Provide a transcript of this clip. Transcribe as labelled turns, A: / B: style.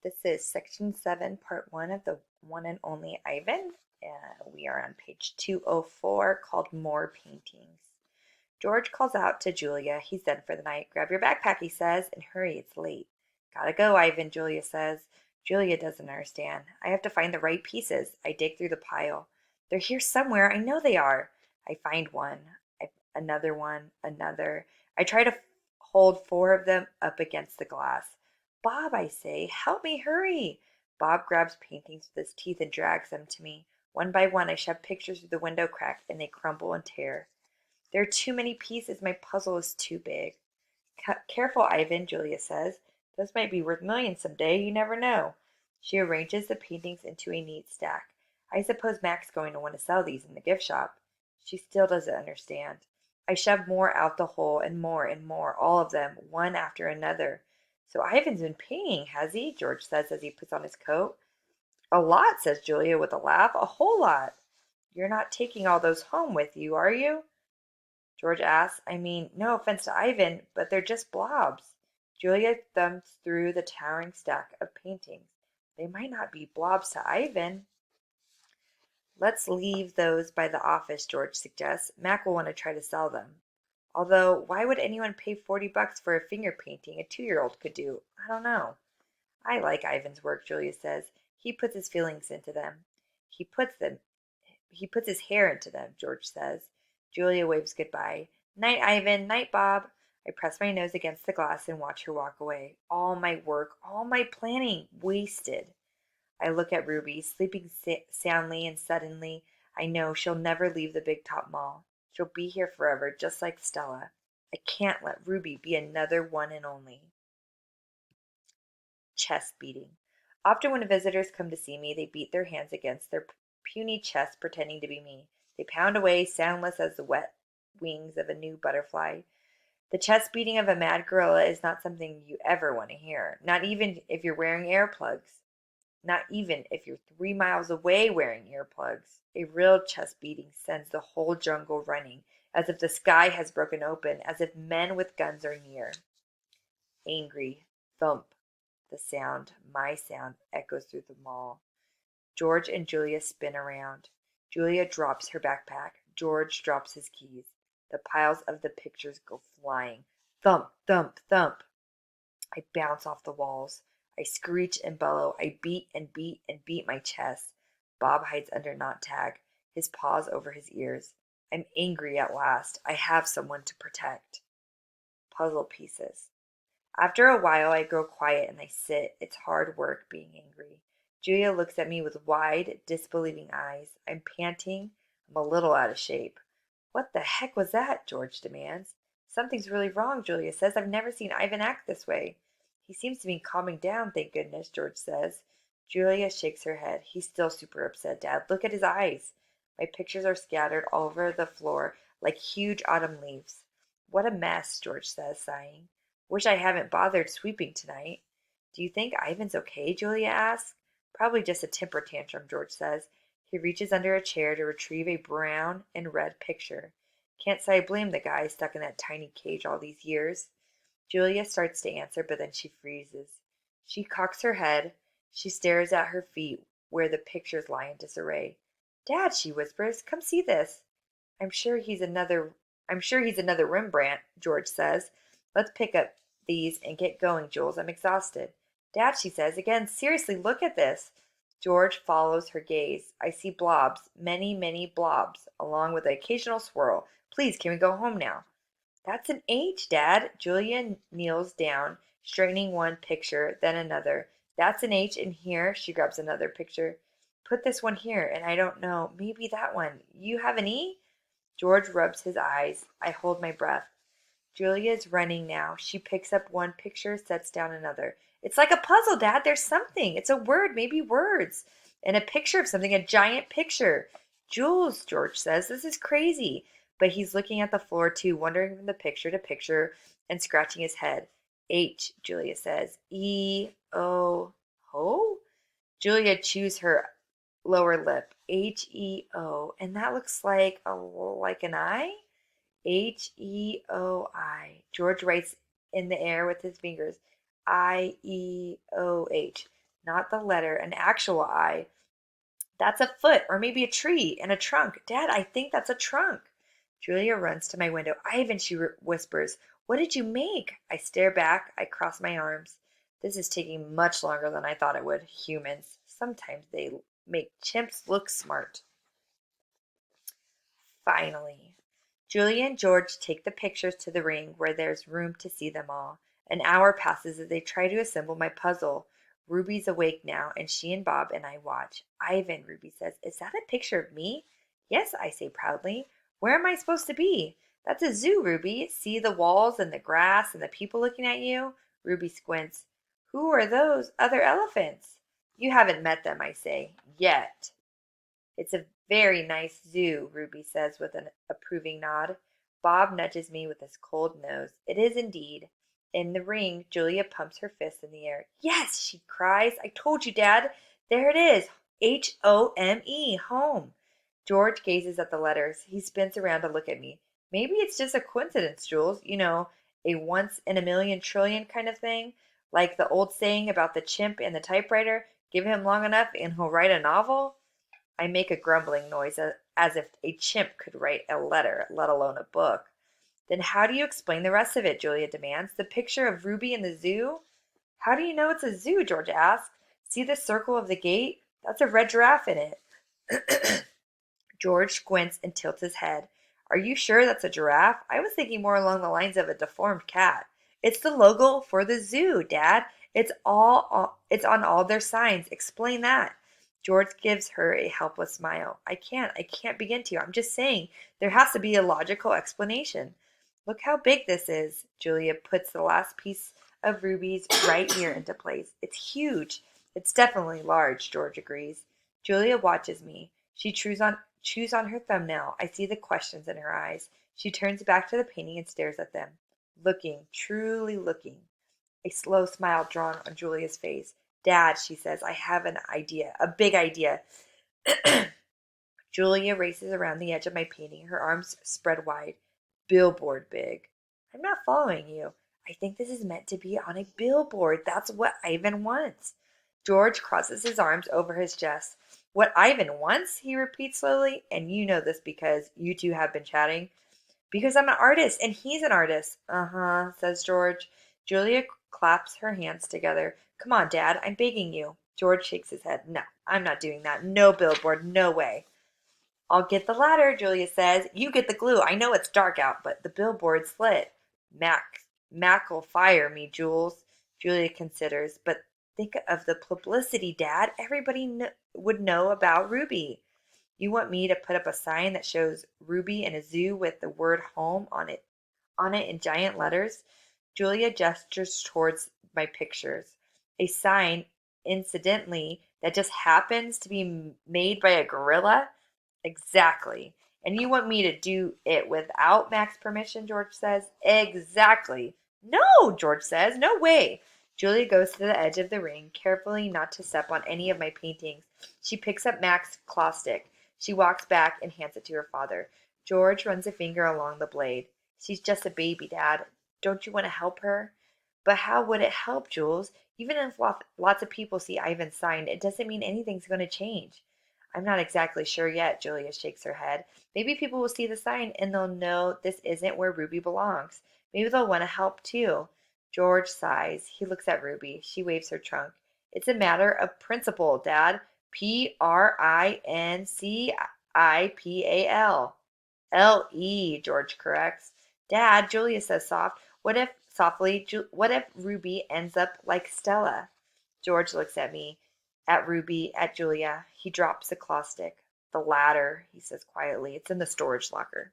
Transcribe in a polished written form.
A: This is section 7, part 1 of the one and only Ivan. We are on page 204 called More Paintings. George calls out to Julia. He's done for the night. Grab your backpack, he says, and hurry, it's late. Gotta go, Ivan, Julia says. Julia doesn't understand. I have to find the right pieces. I dig through the pile. They're here somewhere. I know they are. I find one, another one, another. I try to hold 4 of them up against the glass. Bob, I say, help me, hurry. Bob grabs paintings with his teeth and drags them to me. One by one, I shove pictures through the window crack, and they crumble and tear. There are too many pieces. My puzzle is too big. Careful, Ivan, Julia says. Those might be worth millions some day. You never know. She arranges the paintings into a neat stack. I suppose Mac's going to want to sell these in the gift shop. She still doesn't understand. I shove more out the hole and more, all of them, one after another. So Ivan's been painting, has he? George says as he puts on his coat. A lot, says Julia with a laugh. A whole lot. You're not taking all those home with you, are you? George asks. I mean, no offense to Ivan, but they're just blobs. Julia thumbs through the towering stack of paintings. They might not be blobs to Ivan. Let's leave those by the office, George suggests. Mac will want to try to sell them. Although, why would anyone pay $40 for a finger painting a 2-year-old could do? I don't know. I like Ivan's work, Julia says. He puts his feelings into them. He puts them he puts his hair into them, George says. Julia waves goodbye. Night, Ivan. Night, Bob. I press my nose against the glass and watch her walk away. All my work, all my planning, wasted. I look at Ruby, sleeping soundly, and suddenly I know she'll never leave the Big Top Mall. She'll be here forever, just like Stella. I can't let Ruby be another one and only. Chest beating. Often when visitors come to see me, they beat their hands against their puny chests, pretending to be me. They pound away, soundless as the wet wings of a new butterfly. The chest beating of a mad gorilla is not something you ever want to hear, not even if you're wearing earplugs. Not even if you're 3 miles away wearing earplugs. A real chest beating sends the whole jungle running, as if the sky has broken open, as if men with guns are near. Angry thump. The sound, my sound, echoes through the mall. George and Julia spin around. Julia drops her backpack. George drops his keys. The piles of the pictures go flying. Thump, thump, thump. I bounce off the walls. I screech and bellow. I beat and beat and beat my chest. Bob hides under knot tag, his paws over his ears. I'm angry at last. I have someone to protect. Puzzle pieces. After a while, I grow quiet and I sit. It's hard work being angry. Julia looks at me with wide, disbelieving eyes. I'm panting. I'm a little out of shape. What the heck was that? George demands. Something's really wrong, Julia says. I've never seen Ivan act this way. He seems to be calming down, thank goodness, George says. Julia shakes her head. He's still super upset, Dad. Look at his eyes. My pictures are scattered all over the floor like huge autumn leaves. What a mess, George says, sighing. Wish I haven't bothered sweeping tonight. Do you think Ivan's okay? Julia asks. Probably just a temper tantrum, George says. He reaches under a chair to retrieve a brown and red picture. Can't say I blame the guy stuck in that tiny cage all these years. Julia starts to answer, but then she freezes. She cocks her head. She stares at her feet where the pictures lie in disarray. Dad, she whispers, come see this. I'm sure he's another I'm sure he's another Rembrandt, George says. Let's pick up these and get going, Jules. I'm exhausted. Dad, she says again, seriously, look at this. George follows her gaze. I see blobs, many, many blobs, along with an occasional swirl. Please, can we go home now? That's an H, Dad. Julia kneels down, straightening one picture, then another. That's an H in here. She grabs another picture. Put this one here, and I don't know, maybe that one. You have an E? George rubs his eyes. I hold my breath. Julia's running now. She picks up one picture, sets down another. It's like a puzzle, Dad. There's something. It's a word, maybe words. And a picture of something, a giant picture. Jules, George says, this is crazy. But he's looking at the floor too, wandering from the picture to picture and scratching his head. H, Julia says. E, O, ho? Julia chews her lower lip. H-E-O. And that looks like an I? H-E-O-I. George writes in the air with his fingers. I-E-O-H. Not the letter, an actual eye. That's a foot, or maybe a tree, and a trunk. Dad, I think that's a trunk. Julia runs to my window. Ivan, she whispers, what did you make? I stare back. I cross my arms. This is taking much longer than I thought it would. Humans. Sometimes they make chimps look smart. Finally, Julia and George take the pictures to the ring where there's room to see them all. An hour passes as they try to assemble my puzzle. Ruby's awake now, and she and Bob and I watch. Ivan, Ruby says, is that a picture of me? Yes, I say proudly. Where am I supposed to be? That's a zoo, Ruby. See the walls and the grass and the people looking at you? Ruby squints. Who are those other elephants? You haven't met them, I say. Yet. It's a very nice zoo, Ruby says with an approving nod. Bob nudges me with his cold nose. It is indeed. In the ring, Julia pumps her fists in the air. Yes, she cries. I told you, Dad. There it is. Home. Home. George gazes at the letters. He spins around to look at me. Maybe it's just a coincidence, Jules. A once in a million trillion kind of thing. Like the old saying about the chimp and the typewriter. Give him long enough and he'll write a novel. I make a grumbling noise as if a chimp could write a letter, let alone a book. Then how do you explain the rest of it? Julia demands. The picture of Ruby in the zoo? How do you know it's a zoo? George asks. See the circle of the gate? That's a red giraffe in it. George squints and tilts his head. Are you sure that's a giraffe? I was thinking more along the lines of a deformed cat. It's the logo for the zoo, Dad. It's on all their signs. Explain that. George gives her a helpless smile. I can't begin to. I'm just saying there has to be a logical explanation. Look how big this is. Julia puts the last piece of Ruby's right ear into place. It's huge. It's definitely large, George agrees. Julia watches me. She chews on her thumbnail. I see the questions in her eyes. She turns back to the painting and stares at them. Looking, truly looking. A slow smile drawn on Julia's face. Dad, she says, I have an idea, a big idea. Julia races around the edge of my painting, her arms spread wide. Billboard big. I'm not following you. I think this is meant to be on a billboard. That's what Ivan wants. George crosses his arms over his chest. What Ivan wants? He repeats slowly. And you know this because you two have been chatting. Because I'm an artist and he's an artist. Uh-huh, says George. Julia claps her hands together. Come on, Dad, I'm begging you. George shakes his head. No, I'm not doing that. No billboard, no way. I'll get the ladder, Julia says. You get the glue. I know it's dark out, but the billboard's lit. Mac'll fire me, Jules. Julia considers. But think of the publicity, Dad. Everybody would know about Ruby. You want me to put up a sign that shows Ruby in a zoo with the word home on it in giant letters? Julia gestures towards my pictures. A sign, incidentally, that just happens to be made by a gorilla? Exactly. And you want me to do it without Mac's permission, George says. Exactly. No, George says. No way. Julia goes to the edge of the ring, carefully not to step on any of my paintings. She picks up Mac's claw stick. She walks back and hands it to her father. George runs a finger along the blade. She's just a baby, Dad. Don't you want to help her? But how would it help, Jules? Even if lots of people see Ivan's sign, it doesn't mean anything's going to change. I'm not exactly sure yet, Julia shakes her head. Maybe people will see the sign and they'll know this isn't where Ruby belongs. Maybe they'll want to help too. George sighs. He looks at Ruby. She waves her trunk. It's a matter of principle, Dad. Principal. L-E, George corrects. Dad, Julia says what if Ruby ends up like Stella? George looks at me, at Ruby, at Julia. He drops the claw stick. The ladder, he says quietly. It's in the storage locker.